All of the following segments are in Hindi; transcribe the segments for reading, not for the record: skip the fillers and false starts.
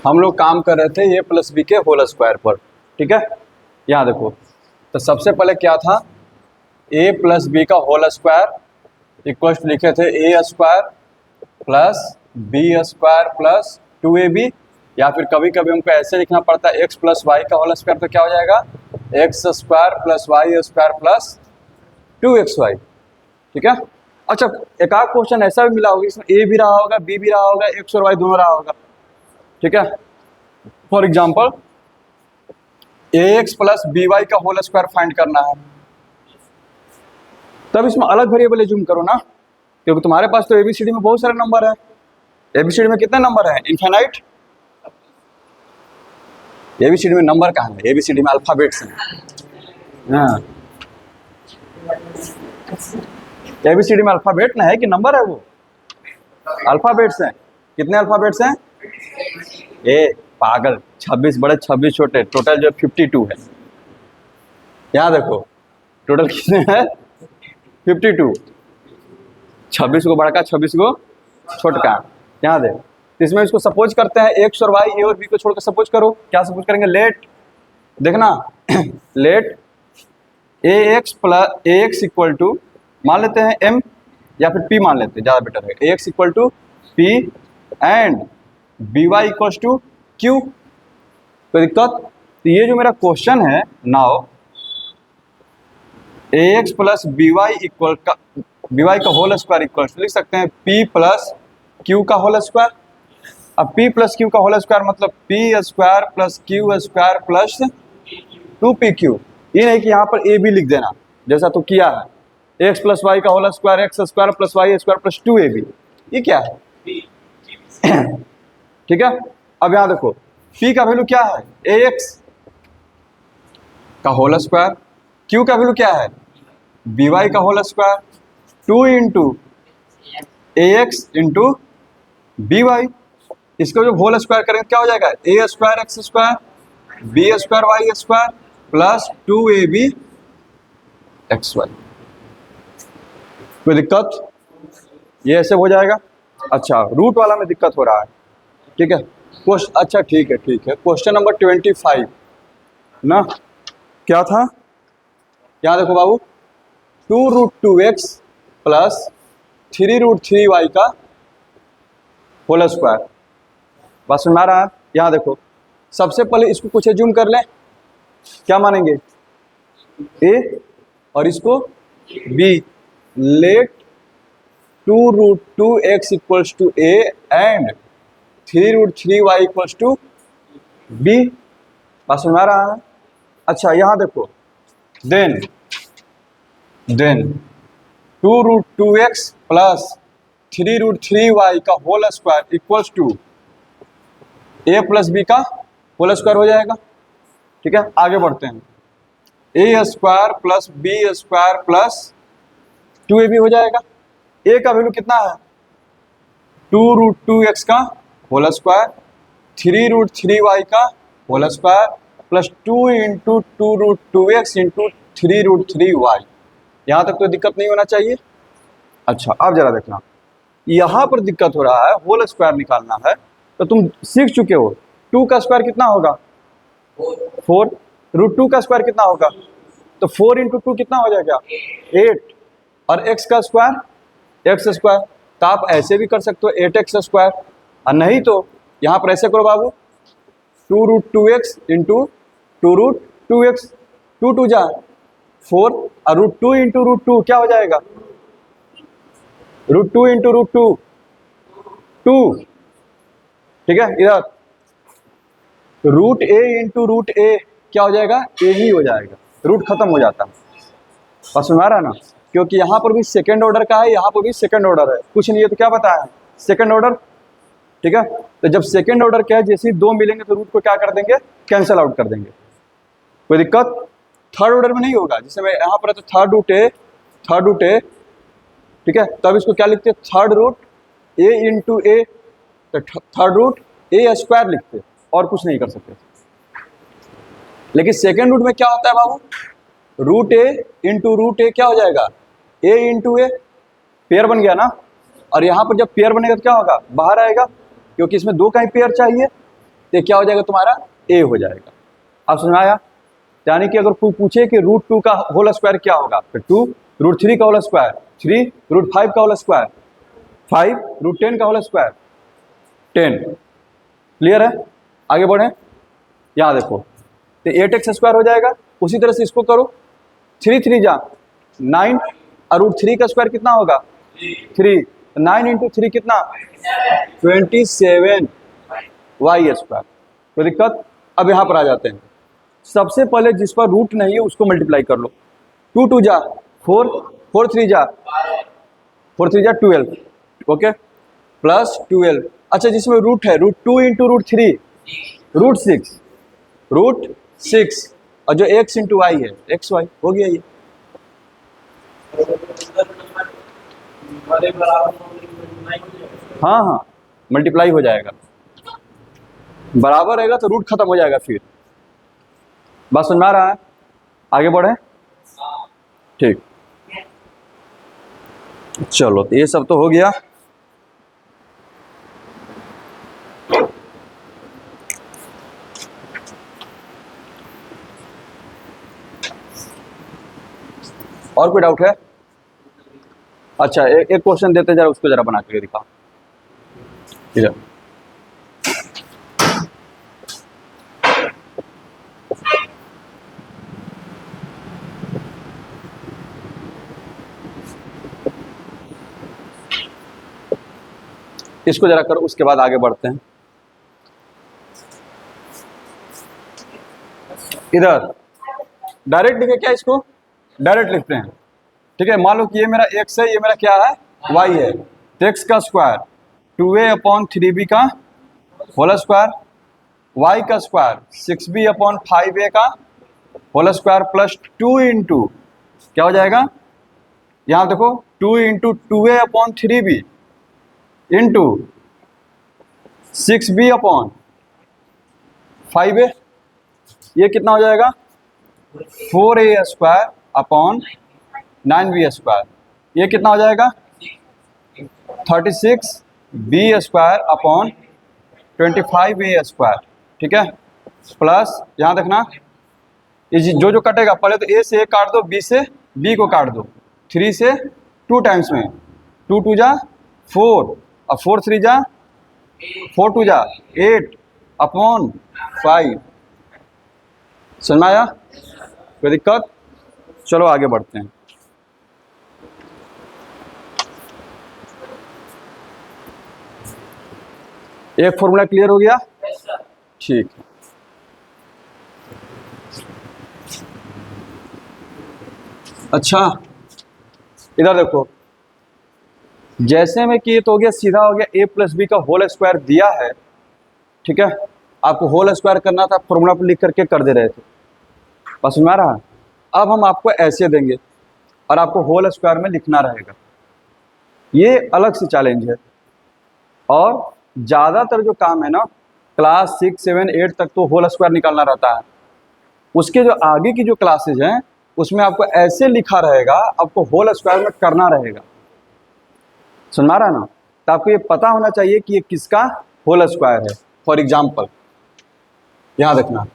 हम लोग काम कर रहे थे ए प्लस बी के होल स्क्वायर पर, ठीक है। यहाँ देखो, तो सबसे पहले क्या था, ए प्लस बी का होल स्क्वायर इक्वल टू लिखे थे A square plus B square plus 2ab, या फिर कभी कभी हमको ऐसे लिखना पड़ता है एक्स प्लस वाई का होल स्क्वायर, तो क्या हो जाएगा x square plus y square plus 2xy, ठीक है। अच्छा, एक आध क्वेश्चन ऐसा भी मिला होगा इसमें ए भी रहा होगा, बी भी रहा होगा, एक्स और वाई दोनों रहा होगा, ठीक है। For example a x plus B Y का होल स्क्वायर फाइंड करना है, तब इसमें अलग वेरिएबल एज्यूम करो ना, क्योंकि तुम्हारे पास तो एबीसीडी में बहुत सारे नंबर है। एबीसीडी में कितने नंबर है? इनफाइनाइट। एबीसीडी में नंबर कहाँ है? एबीसीडी में अल्फाबेट्स हैं। हाँ, एबीसीडी में अल्फाबेट ना है कि नंबर है? वो अल्फाबेट्स हैं। कितने अल्फाबेट्स हैं? ए पागल, 26 बड़े 26 छोटे, टोटल जो 52 है। यहाँ देखो टोटल कितने हैं? 52। 26 को बड़का 26 को छोटका। यहाँ दे, इसमें इसको सपोज करते हैं एक्स और वाई, ए और बी को छोड़कर सपोज करो। क्या सपोज करेंगे? लेट, देखना let a x plus a x equal to मान लेते हैं एम, या फिर पी मान लेते हैं, ज़्यादा बेटर है। A x equal to P and B Y equal to Q. कोई दिक्कत? तो ये जो मेरा क्वेश्चन है now, A x plus B Y equal का बी वाई का होल स्क्वायर इक्वल टू लिख सकते हैं पी प्लस क्यू का होल स्क्वायर। अब p प्लस क्यू का होल स्क्वायर मतलब P square plus Q square plus 2pq। ये नहीं कि यहाँ पर ए भी लिख देना जैसा तो किया है, एक्स प्लस वाई का whole square x square plus y square plus 2ab। ये क्या है? ठीक है। अब यहाँ देखो p का वैल्यू क्या है? ax का होल स्क्वायर, q का वैल्यू क्या है? by का whole square, 2 into ax into by। इसको जो होल स्क्वायर करेंगे क्या हो जाएगा? A square x square B square Y square plus 2ab X Y. कोई दिक्कत? ये ऐसे हो जाएगा। अच्छा, रूट वाला में दिक्कत हो रहा है, ठीक है। अच्छा ठीक है, ठीक है। क्वेश्चन नंबर 25 ना, क्या था? क्या देखो बाबू, 2√2x प्लस 3√3y का होल स्क्वायर। बात सुन आ रहा है? यहाँ देखो, सबसे पहले इसको कुछ एज्यूम कर लें। क्या मानेंगे? ए और इसको b. Let 2√2x equals to a and 3√3y equals to b. बात सुन आ रहा है? अच्छा, यहाँ देखो, देन 2√2x प्लस 3√3y का whole square equals to A plus B का होल स्क्वायर हो जाएगा, ठीक है। आगे बढ़ते हैं, A square plus B square plus 2ab हो जाएगा। ए का वैल्यू कितना है? 2√2x का होल स्क्वायर 3√3y का whole square plus 2 into 2√2x into 3√3y। यहाँ तक तो दिक्कत नहीं होना चाहिए। अच्छा, अब जरा देखना, यहाँ पर दिक्कत हो रहा है, होल स्क्वायर निकालना है। तो तुम सीख चुके हो 2 का स्क्वायर कितना होगा? 4। √2 का स्क्वायर कितना होगा? तो 4 इंटू 2 कितना हो जाएगा? 8। और x का स्क्वायर x स्क्वायर, तो आप ऐसे भी कर सकते हो 8x स्क्वायर, और नहीं तो यहाँ पर ऐसे करो बाबू, 2√2x इंटू 2√2x, 2 2 जा 4 और √2 इंटू √2 क्या हो जाएगा? √2 इंटू √2 2, ठीक है। इधर √a इंटू √a क्या हो जाएगा? a ही हो जाएगा, रूट खत्म हो जाता है। बस सुना रहा ना, क्योंकि यहाँ पर भी सेकंड ऑर्डर का है, यहाँ पर भी सेकंड ऑर्डर है, कुछ नहीं है तो क्या बताया है? सेकंड ऑर्डर, ठीक है। तो जब सेकंड ऑर्डर क्या है, जैसे ही दो मिलेंगे तो रूट को क्या कर देंगे? कैंसिल आउट कर देंगे। कोई दिक्कत? थर्ड ऑर्डर में नहीं होगा। जैसे मैं यहाँ पर है तो थर्ड रूट ए, ठीक है। तब इसको क्या लिखते हैं? थर्ड रूट a इंटू ए, तो थर्ड रूट ए स्क्वायर लिखते, और कुछ नहीं कर सकते। लेकिन सेकेंड रूट में क्या होता है बाबू? √a इंटू √a क्या हो जाएगा? a इंटू ए, पेयर बन गया ना। और यहाँ पर जब पेयर बनेगा तो क्या होगा? बाहर आएगा, क्योंकि इसमें दो का ही पेयर चाहिए। तो क्या हो जाएगा तुम्हारा a हो जाएगा। अब समझ में आया? यानी कि अगर कोई पूछे कि √2 का होल स्क्वायर क्या होगा, तो 2 √3 का होल स्क्वायर, 3 √5 का होल स्क्वायर, 5 √10 का होल स्क्वायर, 10। क्लियर है? आगे बढ़े, यहाँ देखो, तो 8x स्क्वायर हो जाएगा। उसी तरह से इसको करो, 3 3 जा 9 और √3 का स्क्वायर कितना होगा 3, 9 इंटू 3 कितना 27 y स्क्वायर। कोई दिक्कत? अब यहाँ पर आ जाते हैं। सबसे पहले जिस पर रूट नहीं है उसको मल्टीप्लाई कर लो। 2 2 जा 4, 4 3 जा 12, ओके, प्लस 12। अच्छा, जिसमें रूट है, √2 इंटू √3 √6 और जो x इंटू वाई है xy हो गया ये। हाँ हाँ, मल्टीप्लाई हो जाएगा, बराबर रहेगा तो रूट खत्म हो जाएगा फिर। बात समझ में आ रहा है? आगे बढ़े, ठीक, चलो, तो ये सब तो हो गया। और कोई डाउट है? अच्छा, एक क्वेश्चन देते जरा, उसको जरा बना के दिखाओ। ठीक है, इसको जरा करो, उसके बाद आगे बढ़ते हैं। इधर डायरेक्ट लिखे क्या, इसको डायरेक्ट लिखते हैं। ठीक है, मान लो कि ये मेरा x है, ये मेरा क्या है y है, तो x का स्क्वायर 2a/3b का होल स्क्वायर, y का स्क्वायर 6b/5a का होल स्क्वायर, प्लस 2 इंटू क्या हो जाएगा, यहाँ देखो 2 इंटू 2a/3b इंटू 6b/5a, ये कितना हो जाएगा 4a square upon 9b square, ये कितना हो जाएगा 36b square upon 25a square. ठीक है, प्लस यहाँ देखना, ये जो कटेगा, पहले तो a से a काट दो, b से b को काट दो, 3 से 2 टाइम्स में 2 2 जा 4 और 4 3 जा 4 2 जा 8 अपॉन 5। समझ में आया? कोई दिक्कत? चलो आगे बढ़ते हैं। एक फॉर्मूला क्लियर हो गया? ठीक है, अच्छा, इधर देखो, जैसे में कि ये तो हो गया, सीधा हो गया a+b का होल स्क्वायर दिया है। ठीक है, आपको होल स्क्वायर करना था, फॉर्मूला पर लिख करके कर दे रहे थे, बस समझ में आ रहा है? अब हम आपको ऐसे देंगे और आपको होल स्क्वायर में लिखना रहेगा, ये अलग से चैलेंज है। और ज़्यादातर जो काम है ना, क्लास 6 7 8 तक तो होल स्क्वायर निकालना रहता है। उसके जो आगे की जो क्लासेज हैं उसमें आपको ऐसे लिखा रहेगा, आपको होल स्क्वायर में करना रहेगा। सुन रहा ना? तो आपको ये पता होना चाहिए कि ये किसका होल स्क्वायर है। फॉर एग्जाम्पल यहाँ देखना,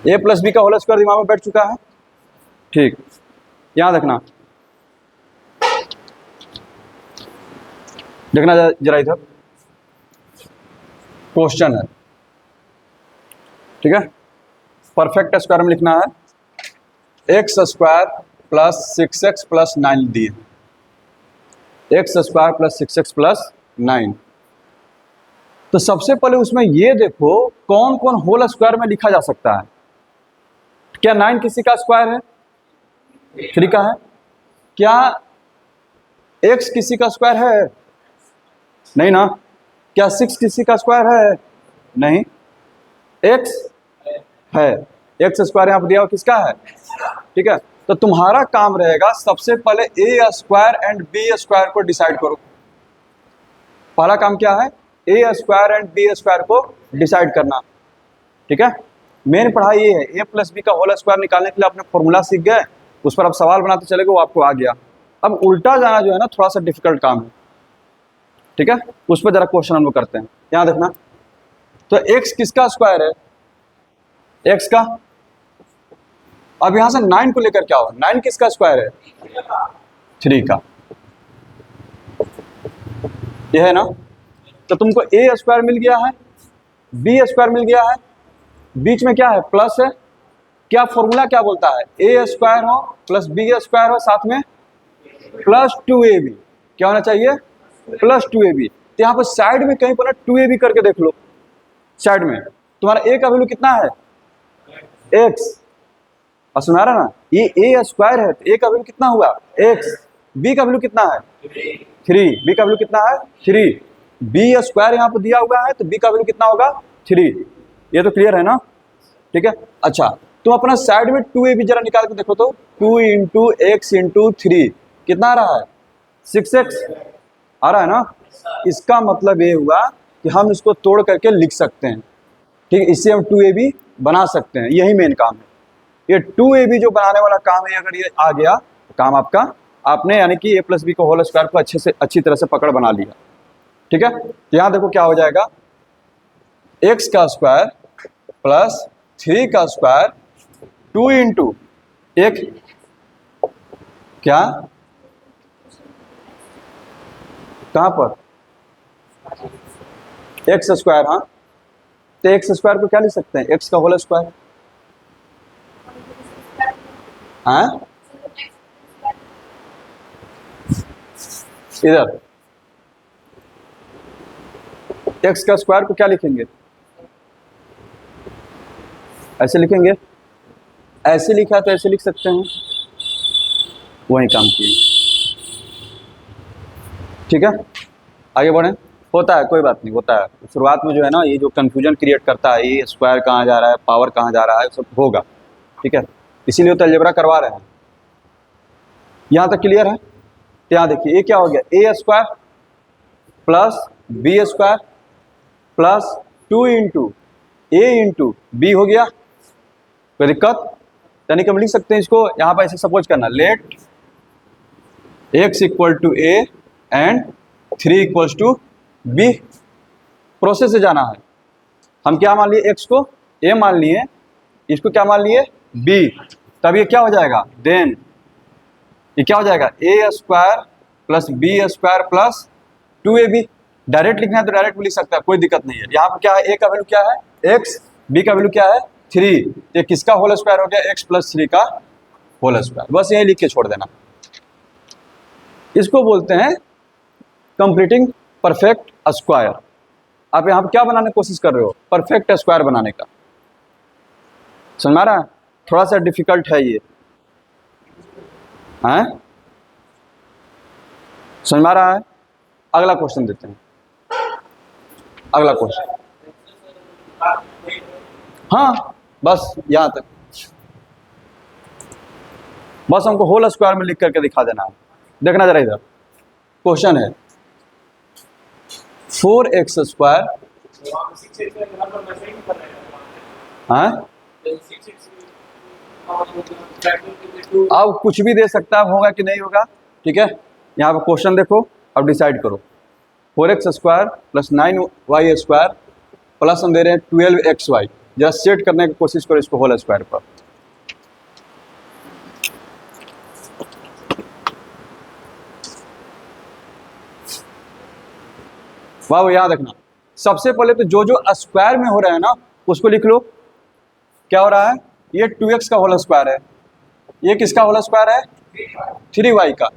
a+b का होल स्क्वायर दिमाग में बैठ चुका है। ठीक, यहाँ देखना जरा इधर क्वेश्चन है। ठीक है, परफेक्ट स्क्वायर में लिखना है x square plus 6x plus 9 दिए, x square plus 6x plus 9। तो सबसे पहले उसमें ये देखो कौन कौन होल स्क्वायर में लिखा जा सकता है। क्या 9 किसी का स्क्वायर है? 3 का है। क्या x किसी का स्क्वायर है? नहीं ना। क्या 6 किसी का स्क्वायर है? नहीं। x है, x स्क्वायर यहाँ पर दिया हुआ किसका है? ठीक है, तो तुम्हारा काम रहेगा सबसे पहले a square and b square को डिसाइड करो। पहला काम क्या है? a square and b square को डिसाइड करना। ठीक है, मेन पढ़ाई ये है। a+b का होल स्क्वायर निकालने के लिए आपने फॉर्मूला सीख गए, उस पर आप सवाल बनाते चले गए, वो आपको आ गया। अब उल्टा जाना जो है ना, थोड़ा सा डिफिकल्ट काम है। ठीक है, उस पर जरा क्वेश्चन हम लोग करते हैं। यहाँ देखना, तो x किसका स्क्वायर है? x का। अब यहां से 9 को लेकर क्या होगा? 9 किसका स्क्वायर है? 3 का। यह है ना। तो तुमको a स्क्वायर मिल गया है, b स्क्वायर मिल गया है, बीच में क्या है? प्लस है। क्या फॉर्मूला क्या बोलता है? a स्क्वायर हो प्लस b स्क्वायर हो साथ में प्लस 2ab। क्या होना चाहिए? Plus 2ab। तो यहाँ पर साइड में कहीं पर ना 2ab करके देख लो। साइड में तुम्हारा a का वैल्यू कितना है? x। और सुना रहा ना, ये a स्क्वायर है तो a का वैल्यू कितना हुआ? x। b का वैल्यू कितना है? 3। b का वैल्यू कितना है? 3। b स्क्वायर यहाँ पर दिया हुआ है तो b का वैल्यू कितना होगा? 3। ये तो क्लियर है ना? ठीक है। अच्छा, तुम अपना साइड में 2ab जरा निकाल के देखो तो 2 इंटू एक्स इंटू 3 कितना आ रहा है? 6x आ रहा है ना। इसका मतलब ये हुआ कि हम इसको तोड़ करके लिख सकते हैं। ठीक है, इससे हम 2ab बना सकते हैं। यही मेन काम है। ये 2ab जो बनाने वाला काम है, अगर ये आ गया तो काम आपका, आपने यानी कि a प्लस बी को होल स्क्वायर को अच्छी तरह से पकड़ बना लिया। ठीक है, तो यहाँ देखो क्या हो जाएगा, x का स्क्वायर प्लस 3 का स्क्वायर 2 इंटू एक क्या, कहां पर? X square. हाँ, तो एक्स स्क्वायर को क्या लिख सकते हैं? एक्स का होल स्क्वायर। हाँ, इधर एक्स का स्क्वायर को क्या लिखेंगे? ऐसे लिखेंगे। ऐसे लिखा तो ऐसे लिख सकते हैं, वही काम किए। ठीक है, आगे बढ़ें। होता है, कोई बात नहीं, होता है। शुरुआत में जो है ना, ये जो कंफ्यूजन क्रिएट करता है, ये स्क्वायर कहाँ जा रहा है, पावर कहाँ जा रहा है, सब होगा। ठीक है, इसीलिए तो अलजेब्रा करवा रहे हैं। यहाँ तक क्लियर है? तो यहाँ देखिए, ये क्या हो गया? A square plus B square plus 2 into A into B हो गया। कोई दिक्कत? यानी कि हम लिख सकते हैं इसको यहाँ पर ऐसे सपोज करना, let x equal to a and 3 equals to b. Process से जाना है। हम क्या मान लिए? x को a मान लिए, इसको क्या मान लिए? b। तब ये क्या हो जाएगा? देन ये क्या हो जाएगा? a square plus B square plus 2ab। Direct लिखना है तो डायरेक्ट भी लिख सकता है, कोई दिक्कत नहीं है। यहाँ पर क्या है? a का वैल्यू क्या है? x, b का वैल्यू क्या है? 3। ये किसका होल स्क्वायर हो गया? x प्लस 3 का होल स्क्वायर। बस यही लिख के छोड़ देना। इसको बोलते हैं कंप्लीटिंग परफेक्ट स्क्वायर। आप यहाँ पर क्या बनाने की कोशिश कर रहे हो? परफेक्ट स्क्वायर बनाने का। समझ में आ रहा है? थोड़ा सा डिफिकल्ट है ये, हैं? समझ में आ रहा है? अगला क्वेश्चन देते हैं। अगला क्वेश्चन, हाँ बस यहाँ तक। बस हमको होल स्क्वायर में लिख करके दिखा देना है। देखना जरा इधर, क्वेश्चन है 4x स्क्वायर, हाँ अब कुछ भी दे सकता है, होगा कि नहीं होगा। ठीक है, यहाँ पे क्वेश्चन देखो, अब डिसाइड करो। 4x square plus 9y square plus हम दे रहे हैं 12xy। जरा सेट करने की कोशिश करो इसको होल स्क्वायर पर। वाह, याद रखना, सबसे पहले तो जो जो स्क्वायर में हो रहा है ना उसको लिख लो। क्या हो रहा है? ये 2x का होल स्क्वायर है, ये किसका होल स्क्वायर है? 3y का।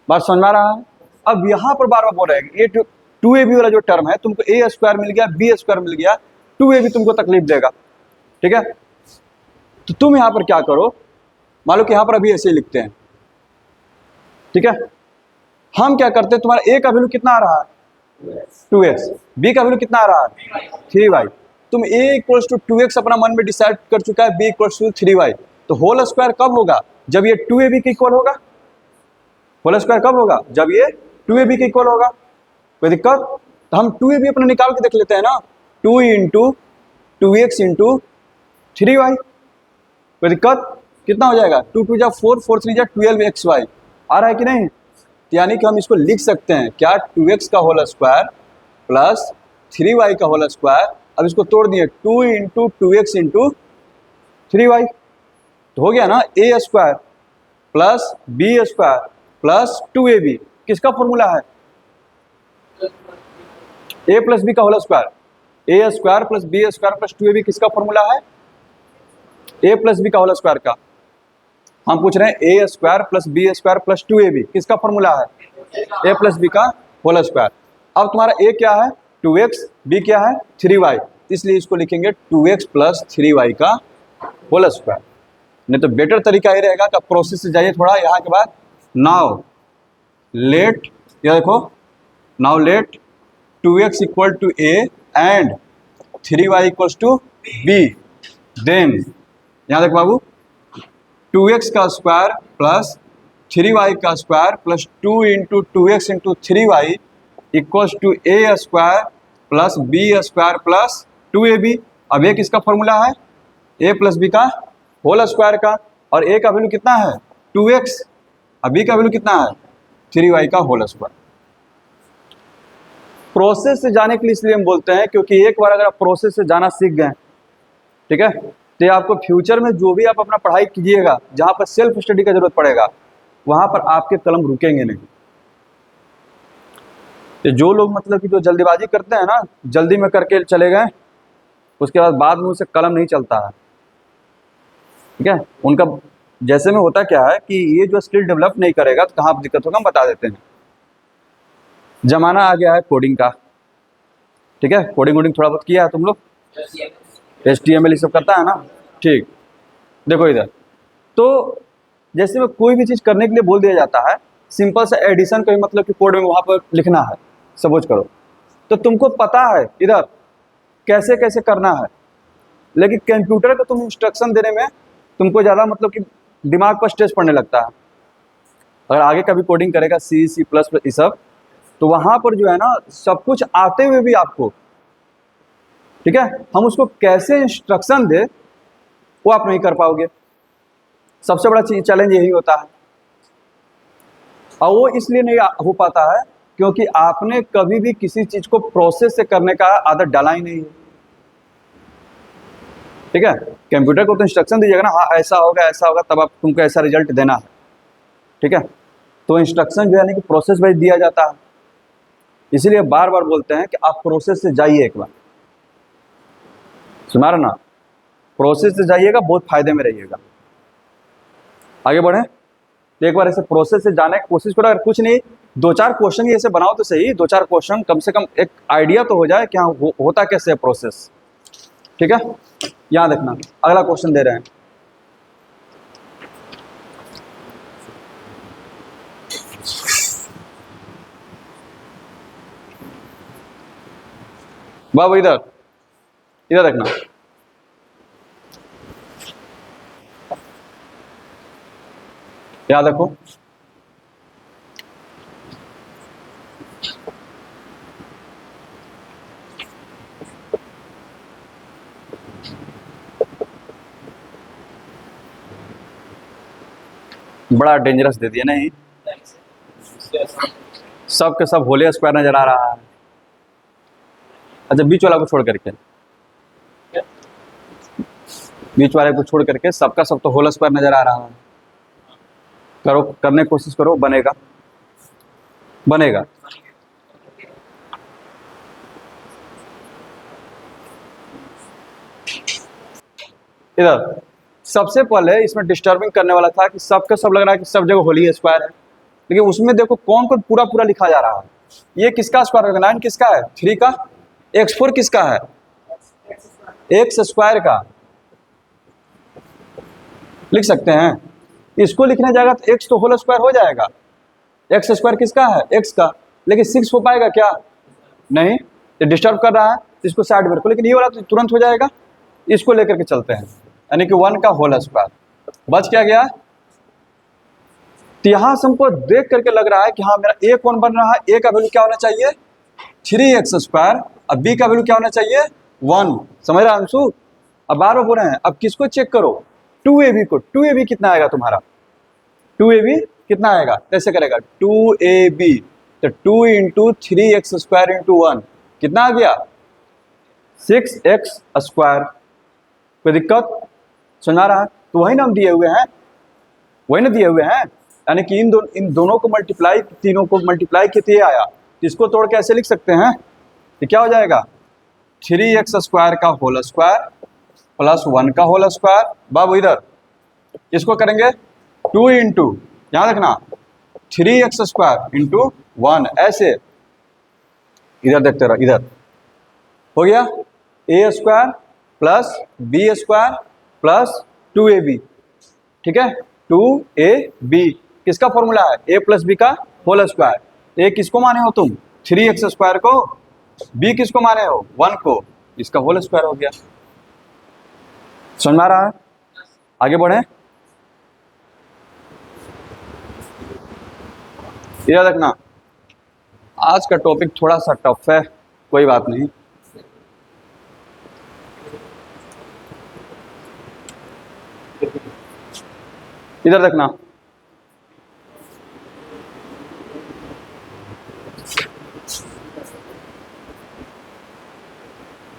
बात समझ में आ रहा है? अब यहाँ पर बार बार बोल रहे हैं ये 2ab वाला जो टर्म है, तुमको a स्क्वायर मिल गया, b स्क्वायर मिल गया, 2ab तुमको तकलीफ देगा। ठीक है, तो तुम यहाँ पर क्या करो, मान लो कि यहाँ पर अभी ऐसे ही लिखते हैं। ठीक है, हम क्या करते हैं, तुम्हारा a का वैल्यू कितना आ रहा है? 2x। b का वैल्यू कितना आ रहा है? 3y। तुम a इक्वल्स टू 2x अपना मन में डिसाइड कर चुका है, b इक्वल्स टू 3y। तो होल स्क्वायर कब होगा? जब ये 2ab के इक्वल होगा। होल स्क्वायर कब होगा? जब ये 2ab के इक्वल होगा। कोई दिक्कत? तो हम 2ab अपना निकाल के देख लेते हैं ना, 2 इंटू 2x इंटू 3y। कोई दिक्कत? कितना हो जाएगा? 2 2 जा 4, 4 3 जा 12xy। आ रहा है कि नहीं? यानी कि हम इसको लिख सकते हैं क्या? 2x का होल स्क्वायर प्लस 3y का होल स्क्वायर अब इसको तोड़ दिए, 2 इंटू 2x इंटू 3y, तो हो गया ना A square plus B square plus 2ab। किसका फॉर्मूला है? ए प्लस बी का whole square, A square plus B square plus 2ab किसका फॉर्मूला है? ए प्लस बी का होल स्क्वायर का। हम पूछ रहे हैं A square plus B square plus 2ab किसका फॉर्मूला है? ए प्लस बी का होल स्क्वायर। अब तुम्हारा ए क्या है? 2x, बी क्या है? 3y, इसलिए इसको लिखेंगे 2x प्लस 3y का होल स्क्वायर। नहीं तो बेटर तरीका ये रहेगा कि प्रोसेस से जाइए थोड़ा यहाँ के बाद। नाउ लेट, ये देखो, now let 2x equal to a and 3y equals to b, then यहाँ देखो बाबू, 2x का स्क्वायर प्लस 3y का square plus 2 into 2x into 3y equals to a square plus b square plus 2ab। अब a किसका फॉर्मूला है? a प्लस b का होल स्क्वायर का, और a का वैल्यू कितना है? 2x, अब b का वैल्यू कितना है? 3y का होल स्क्वायर। प्रोसेस से जाने के लिए इसलिए हम बोलते हैं क्योंकि एक बार अगर आप प्रोसेस से जाना सीख गए, ठीक है, तो आपको फ्यूचर में जो भी आप अपना पढ़ाई कीजिएगा, जहाँ पर सेल्फ स्टडी का जरूरत पड़ेगा, वहाँ पर आपके कलम रुकेंगे नहीं। तो जो लोग मतलब कि जो जल्दीबाजी करते हैं ना, जल्दी में करके चले गए, उसके बाद में उनसे कलम नहीं चलता है, ठीक है। उनका जैसे में होता क्या है कि ये जो स्किल डेवलप नहीं करेगा तो कहाँ दिक्कत होगा, हम बता देते हैं। जमाना आ गया है कोडिंग का, ठीक है, कोडिंग वोडिंग थोड़ा बहुत किया है तुम लोग? HTML ये सब करता है ना, ठीक। देखो इधर, तो जैसे में कोई भी चीज़ करने के लिए बोल दिया जाता है, सिंपल सा एडिशन का मतलब कि कोड में वहाँ पर लिखना है, सपोज करो, तो तुमको पता है इधर कैसे कैसे करना है, लेकिन कंप्यूटर को तुम इंस्ट्रक्शन देने में तुमको ज़्यादा मतलब कि दिमाग पर स्ट्रेस पड़ने लगता है। अगर आगे कभी कोडिंग करेगा C++ ये सब, तो वहाँ पर जो है ना सब कुछ आते हुए भी आपको, ठीक है, हम उसको कैसे इंस्ट्रक्शन दे वो आप नहीं कर पाओगे। सबसे बड़ा चैलेंज यही होता है, और वो इसलिए नहीं हो पाता है क्योंकि आपने कभी भी किसी चीज़ को प्रोसेस से करने का आदत डाला ही नहीं है, ठीक है। कंप्यूटर को तो इंस्ट्रक्शन दीजिएगा ना, हाँ ऐसा होगा तब आप तुमको ऐसा रिजल्ट देना है, ठीक है। तो इंस्ट्रक्शन जो है ना कि प्रोसेस वाइज दिया जाता है, इसीलिए बार बार बोलते हैं कि आप प्रोसेस से जाइए, एक बार सुना रहा ना, प्रोसेस से जाइएगा, बहुत फायदे में रहिएगा। आगे बढ़े तो एक बार ऐसे प्रोसेस से जाने की कोशिश करो। अगर कुछ नहीं, 2-4 क्वेश्चन ही ऐसे बनाओ तो सही, 2-4 क्वेश्चन कम से कम एक आइडिया तो हो जाए कि हाँ होता कैसे है प्रोसेस, ठीक है। यहाँ देखना, अगला क्वेश्चन दे रहे हैं, बाबू इधर देखना, याद रखो, बड़ा डेंजरस दे दिया नहीं, सब के सब होले स्क्वायर नजर आ रहा है। अच्छा, बीच वाला को छोड़ करके, बीच वाले को छोड़ करके सबका सब तो होल स्क्वायर नजर आ रहा है। करो, करने की कोशिश करो, बनेगा बनेगा। इधर सबसे पहले इसमें डिस्टर्बिंग करने वाला था कि सबका सब लग रहा है कि सब जगह होली स्क्वायर है, लेकिन उसमें देखो कौन कौन पूरा पूरा लिखा जा रहा है। ये किसका स्क्वायर होगा? 9 किसका है? 3 का। x4 किसका है? एक्स स्क्वायर का। लिख सकते हैं, इसको लिखने जाएगा तो x तो होल स्क्वायर हो जाएगा। एक्स स्क्वायर किसका है? x का। लेकिन 6 हो पाएगा क्या? नहीं, ये डिस्टर्ब कर रहा है, इसको साइड में रखो। लेकिन ये वाला तो तुरंत हो जाएगा, इसको लेकर के चलते हैं, यानी कि 1 का होल स्क्वायर। बच क्या गया? तो यहाँ से हमको देख करके लग रहा है कि हाँ मेरा a कौन बन रहा है? a का वैल्यू क्या होना चाहिए? 3x square. अब b का वैल्यू क्या होना चाहिए? 1। समझ रहा है अंशु? अब बार बार बोल रहे हैं, अब किसको चेक करो? 2ab को। 2ab कितना आएगा तुम्हारा? 2ab कितना आएगा? कैसे करेगा? 2ab, तो 2 इंटू 3x स्क्वायर इंटू 1 कितना आ गया? 6x²। कोई दिक्कत? समझ आ रहा है? तो वही ना हम दिए हुए हैं, वही ना दिए हुए हैं, यानी कि इन दोनों को मल्टीप्लाई, तीनों को मल्टीप्लाई किए थे आया, तो इसको तोड़ के ऐसे लिख सकते हैं, तो क्या हो जाएगा 3x² का होल स्क्वायर प्लस 1 का होल स्क्वायर। बाबू इधर इसको करेंगे 2 इंटू, याद रखना 3x² इंटू 1, ऐसे इधर देखते रहो, इधर हो गया a² plus b² plus 2ab। ठीक है, 2ab किसका फॉर्मूला है? a प्लस बी का होल स्क्वायर। a किसको माने हो तुम? 3x² को। b किसको माने हो? 1 को। इसका होल स्क्वायर हो गया। समझ में आ रहा है? आगे बढ़े, याद रखना आज का टॉपिक थोड़ा सा टफ है, कोई बात नहीं। इधर देखना,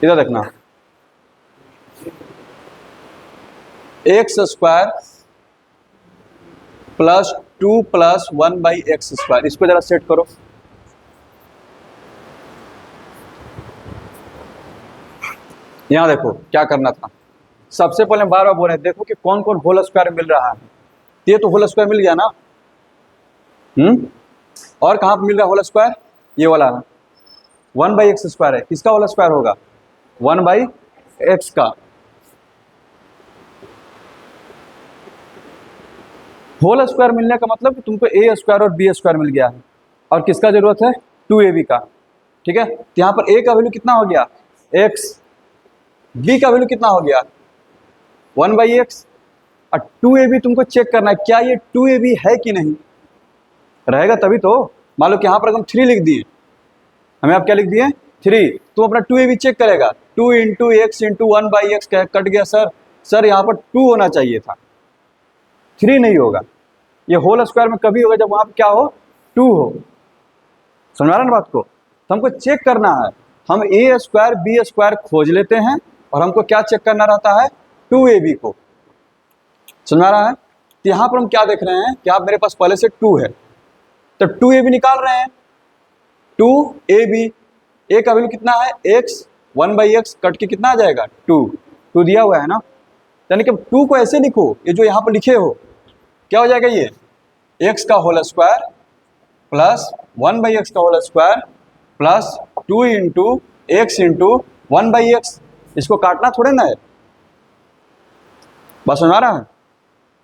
इधर देखना, x² प्लस 2 प्लस 1/x², इसको जरा सेट करो। यहां देखो क्या करना था, सबसे पहले बार बार बोल रहे देखो कि कौन कौन होल स्क्वायर मिल रहा है। ये तो होल स्क्वायर मिल गया ना, और कहां पर मिल रहा है होल स्क्वायर? ये वाला 1/x² है, किसका होल स्क्वायर होगा? 1/x का। होल स्क्वायर मिलने का मतलब कि तुमको a² और b² मिल गया है, और किसका जरूरत है? 2ab का। ठीक है, तो यहां पर a का वैल्यू कितना हो गया? x, b का वैल्यू कितना हो गया? 1/x, और 2ab तुमको चेक करना है क्या ये 2ab है कि नहीं, रहेगा तभी तो। मान लो कि यहाँ पर हम 3 लिख दिए, हमें आप क्या लिख दिए? 3, तुम अपना 2ab चेक करेगा, 2 into x into 1/x cut गया सर यहाँ पर 2 होना चाहिए था, 3 नहीं होगा। ये होल स्क्वायर में कभी होगा जब वहां पर क्या हो? 2 हो। समझ आ रहा ना बात को? तो हमको चेक करना है, हम a² b² खोज लेते हैं, और हमको क्या चेक करना रहता है? 2ab को। समझ आ रहा है? तो यहाँ पर हम क्या देख रहे हैं कि आप मेरे पास पहले से 2 है, तो 2ab निकाल रहे हैं। 2ab, a का वैल्यू कितना है? x, 1/x कट के कितना आ जाएगा? 2 दिया हुआ है ना, यानी कि 2 को ऐसे लिखो, ये जो यहाँ पर लिखे हो क्या हो जाएगा? ये x का होल स्क्वायर प्लस 1/x का whole square plus 2 into x into 1/x। इसको काटना थोड़े ना है, बस समझ आ रहा है?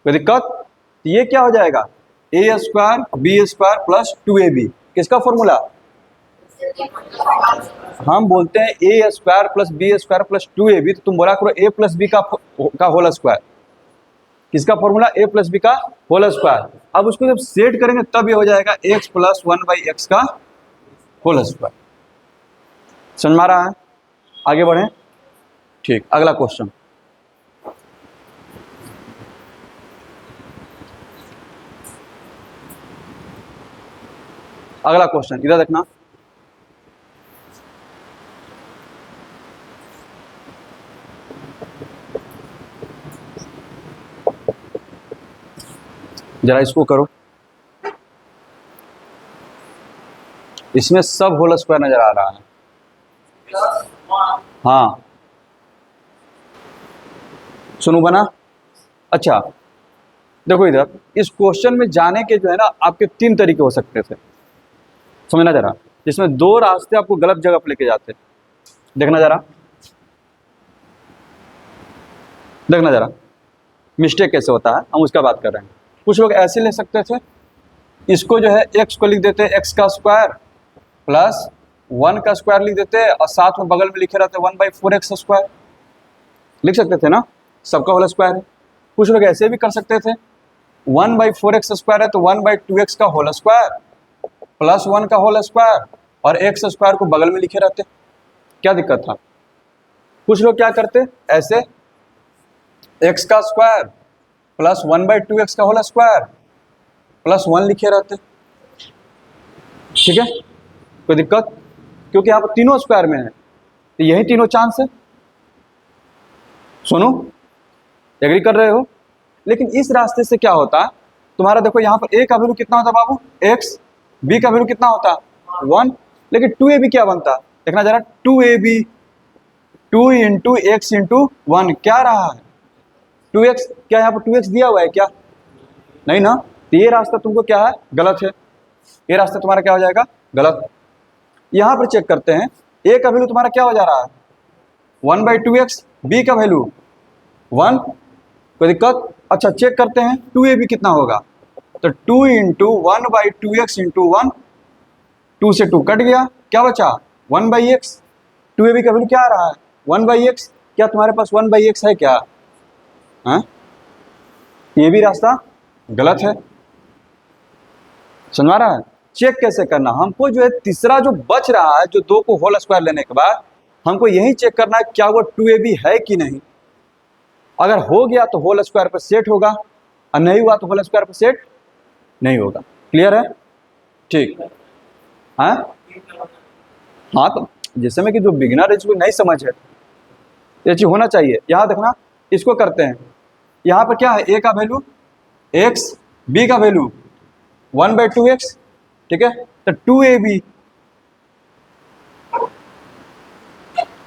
कोई दिक्कत? ये क्या हो जाएगा? a² b² प्लस 2ab, किसका फॉर्मूला? हम बोलते हैं a² plus b² plus 2ab, तो तुम बोला करो a प्लस बी का होल स्क्वायर। किसका फॉर्मूला? a प्लस बी का होल स्क्वायर। अब उसको जब सेट करेंगे तब ये हो जाएगा x प्लस 1/x का होल स्क्वायर। समझ में आ रहा है? आगे बढ़े, ठीक। अगला क्वेश्चन, अगला क्वेश्चन इधर देखना, जरा इसको करो, इसमें सब होल स्क्वायर नजर आ रहा है। हाँ सुनो बना। अच्छा देखो इधर, इस क्वेश्चन में जाने के जो है ना आपके 3 तरीके हो सकते थे, समझना जरा। जिसमें 2 रास्ते आपको गलत जगह पर लेके जाते, देखना जरा, देखना जरा मिस्टेक कैसे होता है, हम उसका बात कर रहे हैं। कुछ लोग ऐसे ले सकते थे, इसको जो है x को लिख देते x का स्क्वायर प्लस 1 का स्क्वायर लिख देते, और साथ में बगल में लिखे रहते 1/4x², लिख सकते थे ना, सबका होल स्क्वायर है। कुछ लोग ऐसे भी कर सकते थे, 1/4x² है तो 1/2x का होल स्क्वायर प्लस 1 का होल स्क्वायर, और x² को बगल में लिखे रहते, क्या दिक्कत था? कुछ लोग क्या करते, ऐसे x का स्क्वायर प्लस 1/2x का होल स्क्वायर प्लस 1 लिखे रहते। ठीक है, कोई दिक्कत? क्योंकि यहाँ पर तीनों स्क्वायर में है, तो यही तीनों चांस है। सुनो, एग्री कर रहे हो? लेकिन इस रास्ते से क्या होता, तुम्हारा देखो यहाँ पर a का वैल्यू कितना होता बाबू x, b का वैल्यू कितना होता 1, लेकिन 2ab क्या बनता, देखना जरा, 2ab 2 इंटू एक्स इंटू 1 क्या रहा है 2x, क्या यहाँ पर 2x दिया हुआ है क्या, नहीं ना, तो ये रास्ता तुमको क्या है, गलत है, ये रास्ता तुम्हारा क्या हो जाएगा, गलत। यहाँ पर चेक करते हैं, a का वैल्यू तुम्हारा क्या हो जा रहा है 1/2x, b का वैल्यू 1, कोई दिक्कत? अच्छा चेक करते हैं 2ab कितना होगा, तो 2 इंटू 1/2x इंटू 1, 2 से 2 कट गया, क्या बचा 1/x, 2ab का वैल्यू क्या आ रहा है 1/x, क्या तुम्हारे पास 1/x है क्या, हाँ? ये भी रास्ता गलत है, समझ रहा है? चेक कैसे करना, हमको जो है तीसरा जो बच रहा है, जो 2 को होल स्क्वायर लेने के बाद हमको यही चेक करना है क्या वो 2ab है कि नहीं, अगर हो गया तो होल स्क्वायर पर सेट होगा, और नहीं हुआ तो होल स्क्वायर पर सेट नहीं होगा। क्लियर है? ठीक है, हाँ हाँ, तो जैसे में कि जो बिगिनर है इसको नहीं समझ है, ये चीज होना चाहिए। यहाँ देखना, इसको करते हैं, यहाँ पर क्या है, a का वैल्यू x, b का वैल्यू 1/2x, ठीक है, तो 2ab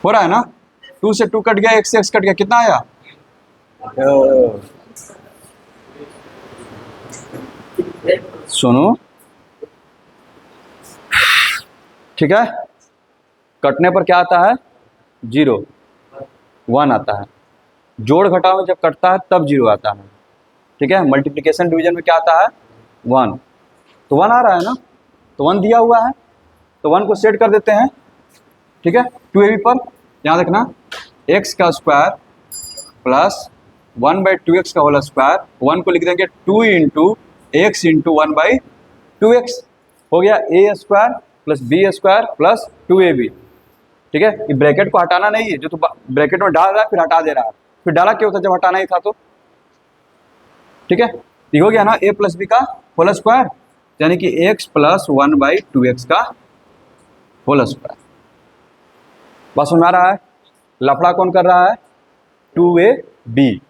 हो रहा है ना, 2 से 2 कट गया, x से x कट गया, कितना आया, सुनो, ठीक है, कटने पर क्या आता है 0, 1 आता है, जोड़ घटाव में जब कटता है तब 0 आता है, ठीक है, मल्टीप्लिकेशन डिवीजन में क्या आता है 1, तो 1 आ रहा है ना, तो 1 दिया हुआ है, तो 1 को सेट कर देते हैं, ठीक है, 2ab पर, यहाँ देखना, x का स्क्वायर प्लस 1/2x का होल स्क्वायर, 1 को लिख देंगे 2 इंटू एक्स इंटू 1/2x, हो गया a square plus b square plus 2ab, ठीक है, ये ब्रैकेट को हटाना नहीं है, जो तो ब्रैकेट में डाल रहा है फिर हटा दे रहा है, फिर डाला क्यों था जब हटाना ही था तो, ठीक है, ये हो गया ना a प्लस b का होल स्क्वायर, यानी कि x प्लस 1/2x का होल स्क्वायर। बस समझ आ रहा है, लफड़ा कौन कर रहा है 2ab,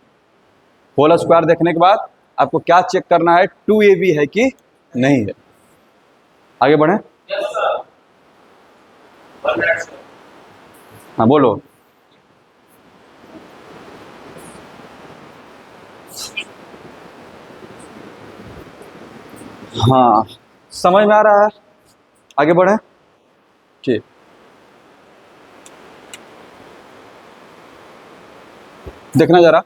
होल स्क्वायर देखने के बाद आपको क्या चेक करना है 2ab है कि नहीं है। आगे बढ़े, हाँ बोलो, हाँ समझ में आ रहा है, आगे बढ़े, ठीक, देखना जरा,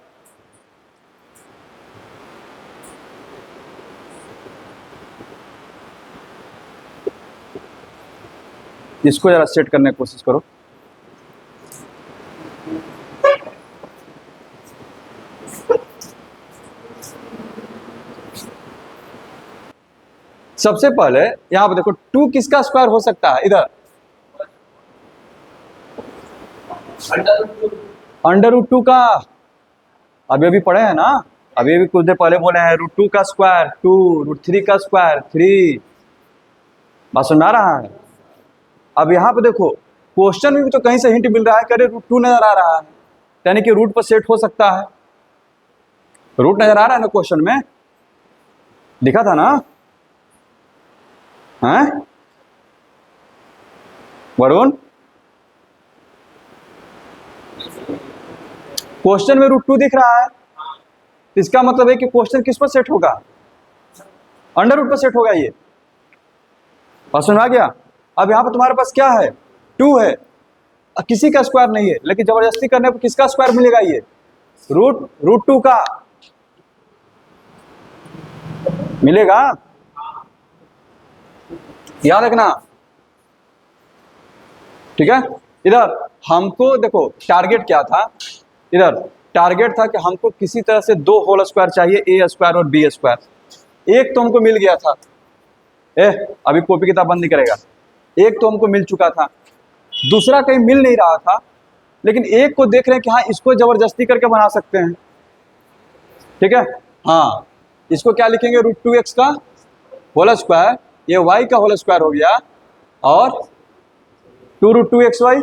इसको जरा सेट करने की कोशिश करो, सबसे पहले यहां पर देखो 2 किसका स्क्वायर हो सकता है, इधर √2 का, अभी पढ़े हैं ना, अभी कुछ देर पहले बोले हैं √2 का स्क्वायर 2, √3 का स्क्वायर 3, बात समझ आ रहा है? अब यहाँ पे देखो क्वेश्चन में भी तो कहीं से हिंट मिल रहा है, करे √2 नजर आ रहा है, यानी कि रूट पर सेट हो सकता है, रूट नजर आ रहा है ना क्वेश्चन में, लिखा था ना, हैं वरुण, क्वेश्चन में √2 दिख रहा है, इसका मतलब है कि क्वेश्चन किस पर सेट होगा, अंडर रूट पर सेट होगा, ये बात समझ आ गया। अब यहाँ पर तुम्हारे पास क्या है 2 है, किसी का स्क्वायर नहीं है, लेकिन जबरदस्ती करने पर किसका स्क्वायर मिलेगा, ये √2 का मिलेगा, याद रखना, ठीक है। इधर हमको देखो टारगेट क्या था, इधर टारगेट था कि हमको किसी तरह से 2 होल स्क्वायर चाहिए, a स्क्वायर और b स्क्वायर, एक तो हमको मिल गया था, अभी कॉपी किताब बंद नहीं करेगा, एक तो हमको मिल चुका था, दूसरा कहीं मिल नहीं रहा था, लेकिन एक को देख रहे हैं कि हाँ इसको जबरदस्ती करके बना सकते हैं, ठीक है, हाँ इसको क्या लिखेंगे √2x का होल स्क्वायर, ये y का होल स्क्वायर हो गया, और 2 √2xy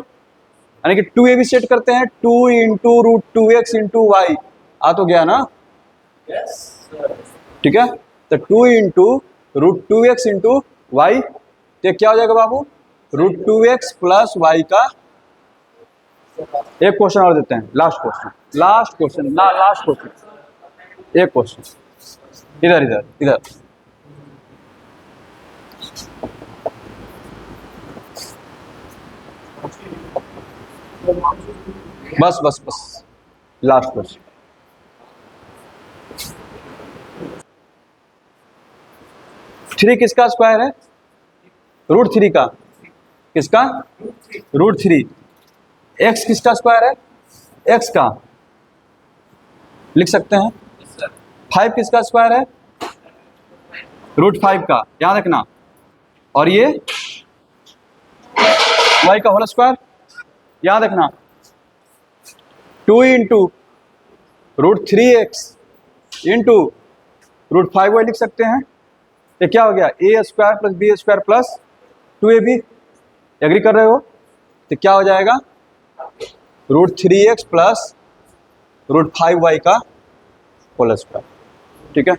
यानी कि 2a भी सेट करते हैं, 2 into root 2x into Y, आ तो गया ना, ठीक है। तो 2 into root 2x into Y, तो क्या हो जाएगा बाबू, रूट 2x प्लस वाई का, एक क्वेश्चन और देते हैं, लास्ट क्वेश्चन, लास्ट क्वेश्चन, एक क्वेश्चन, इधर इधर इधर, बस बस बस, लास्ट क्वेश्चन। थ्री किसका स्क्वायर है, रूट 3 का, किसका, रूट 3। एक्स किसका स्क्वायर है, एक्स का, लिख सकते हैं। 5 किसका स्क्वायर है, रूट 5 का, याद रखना। और ये वाई का होल स्क्वायर, याद रखना। 2 into root 3x into root 5y लिख सकते हैं। ये क्या हो गया, A square plus B square plus 2ab, agree कर रहे हो। तो क्या हो जाएगा, root 3x plus root 5y का होल स्क्वायर, ठीक है।